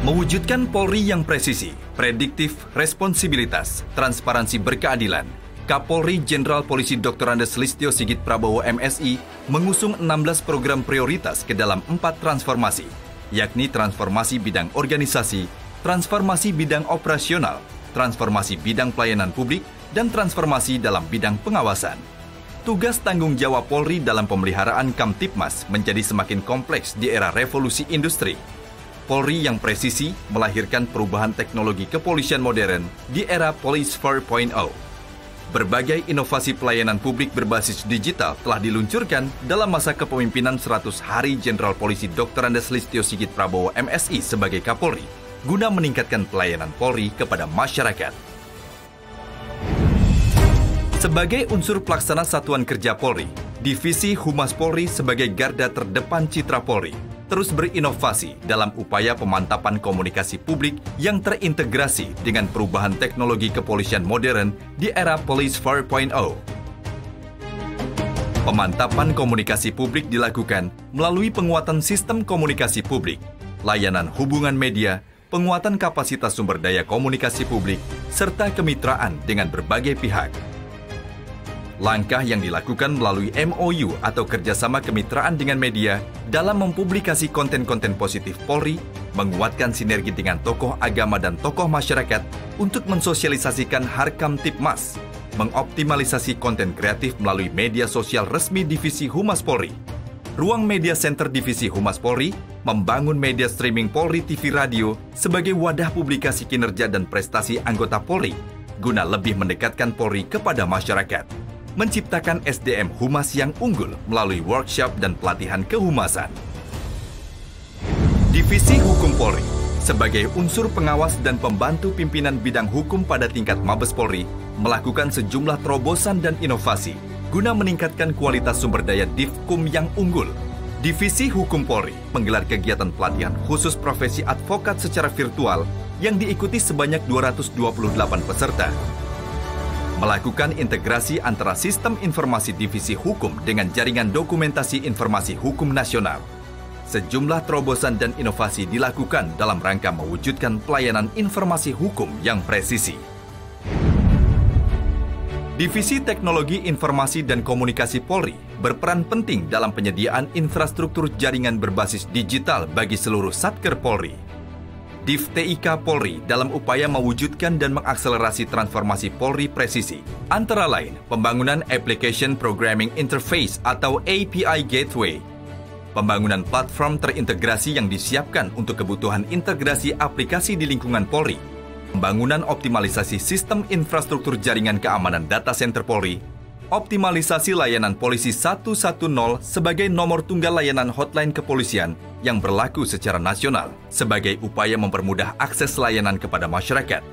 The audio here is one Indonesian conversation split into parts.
Mewujudkan Polri yang presisi, prediktif, responsibilitas, transparansi berkeadilan, Kapolri Jenderal Polisi Dr. Andes Listio Sigit Prabowo MSI mengusung 16 program prioritas ke dalam 4 transformasi, yakni transformasi bidang organisasi, transformasi bidang operasional, transformasi bidang pelayanan publik, dan transformasi dalam bidang pengawasan. Tugas tanggung jawab Polri dalam pemeliharaan Kamtipmas menjadi semakin kompleks di era revolusi industri. Polri yang presisi melahirkan perubahan teknologi kepolisian modern di era Police 4.0. Berbagai inovasi pelayanan publik berbasis digital telah diluncurkan dalam masa kepemimpinan 100 hari Jenderal Polisi Dr. Andes Listio Sigit Prabowo MSI sebagai Kapolri, guna meningkatkan pelayanan Polri kepada masyarakat. Sebagai unsur pelaksana Satuan Kerja Polri, Divisi Humas Polri sebagai garda terdepan citra Polri terus berinovasi dalam upaya pemantapan komunikasi publik yang terintegrasi dengan perubahan teknologi kepolisian modern di era Police 4.0. Pemantapan komunikasi publik dilakukan melalui penguatan sistem komunikasi publik, layanan hubungan media, penguatan kapasitas sumber daya komunikasi publik, serta kemitraan dengan berbagai pihak. Langkah yang dilakukan melalui MOU atau kerjasama kemitraan dengan media dalam mempublikasi konten-konten positif Polri, menguatkan sinergi dengan tokoh agama dan tokoh masyarakat untuk mensosialisasikan Harkamtipmas, mengoptimalisasi konten kreatif melalui media sosial resmi Divisi Humas Polri, Ruang Media Center Divisi Humas Polri, membangun media streaming Polri TV Radio sebagai wadah publikasi kinerja dan prestasi anggota Polri, guna lebih mendekatkan Polri kepada masyarakat. Menciptakan SDM Humas yang unggul melalui workshop dan pelatihan kehumasan. Divisi Hukum Polri sebagai unsur pengawas dan pembantu pimpinan bidang hukum pada tingkat Mabes Polri melakukan sejumlah terobosan dan inovasi guna meningkatkan kualitas sumber daya Divkum yang unggul. Divisi Hukum Polri menggelar kegiatan pelatihan khusus profesi advokat secara virtual yang diikuti sebanyak 228 peserta. Melakukan integrasi antara sistem informasi divisi hukum dengan jaringan dokumentasi informasi hukum nasional. Sejumlah terobosan dan inovasi dilakukan dalam rangka mewujudkan pelayanan informasi hukum yang presisi. Divisi Teknologi Informasi dan Komunikasi Polri berperan penting dalam penyediaan infrastruktur jaringan berbasis digital bagi seluruh Satker Polri. Div TIK Polri dalam upaya mewujudkan dan mengakselerasi transformasi Polri presisi, antara lain pembangunan Application Programming Interface atau API Gateway, pembangunan platform terintegrasi yang disiapkan untuk kebutuhan integrasi aplikasi di lingkungan Polri, pembangunan optimalisasi sistem infrastruktur jaringan keamanan data center Polri, optimalisasi layanan Polisi 110 sebagai nomor tunggal layanan hotline kepolisian yang berlaku secara nasional sebagai upaya mempermudah akses layanan kepada masyarakat.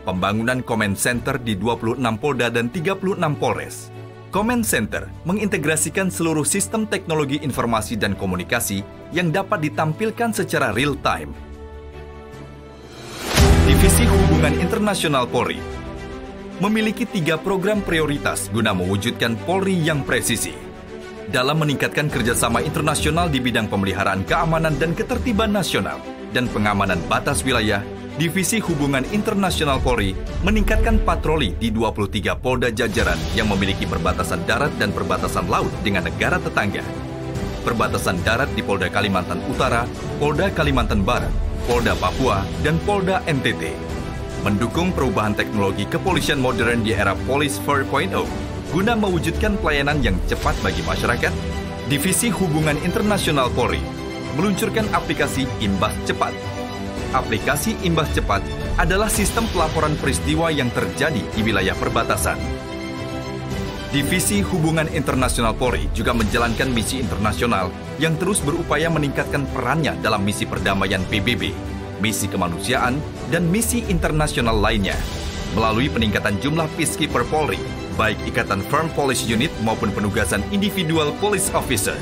Pembangunan Command Center di 26 Polda dan 36 Polres. Command Center mengintegrasikan seluruh sistem teknologi informasi dan komunikasi yang dapat ditampilkan secara real-time. Divisi Hubungan Internasional Polri memiliki 3 program prioritas guna mewujudkan Polri yang presisi. Dalam meningkatkan kerjasama internasional di bidang pemeliharaan keamanan dan ketertiban nasional dan pengamanan batas wilayah, Divisi Hubungan Internasional Polri meningkatkan patroli di 23 Polda jajaran yang memiliki perbatasan darat dan perbatasan laut dengan negara tetangga. Perbatasan darat di Polda Kalimantan Utara, Polda Kalimantan Barat, Polda Papua, dan Polda NTT. Mendukung perubahan teknologi kepolisian modern di era Police 4.0 guna mewujudkan pelayanan yang cepat bagi masyarakat, Divisi Hubungan Internasional Polri meluncurkan aplikasi Imbas Cepat. Aplikasi Imbas Cepat adalah sistem pelaporan peristiwa yang terjadi di wilayah perbatasan. Divisi Hubungan Internasional Polri juga menjalankan misi internasional yang terus berupaya meningkatkan perannya dalam misi perdamaian PBB, misi kemanusiaan, dan misi internasional lainnya melalui peningkatan jumlah peacekeeper Polri, baik ikatan Firm Police Unit maupun penugasan individual police officer.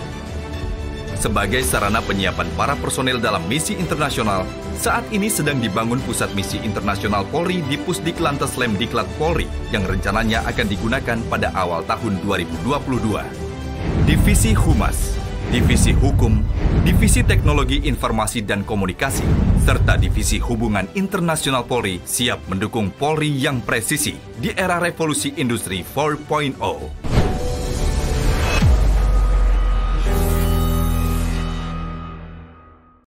Sebagai sarana penyiapan para personel dalam misi internasional, saat ini sedang dibangun pusat misi internasional Polri di Pusdik Lantas Lemdiklat Polri yang rencananya akan digunakan pada awal tahun 2022. Divisi Humas Divisi Hukum, Divisi Teknologi Informasi dan Komunikasi, serta Divisi Hubungan Internasional Polri siap mendukung Polri yang presisi di era revolusi industri 4.0.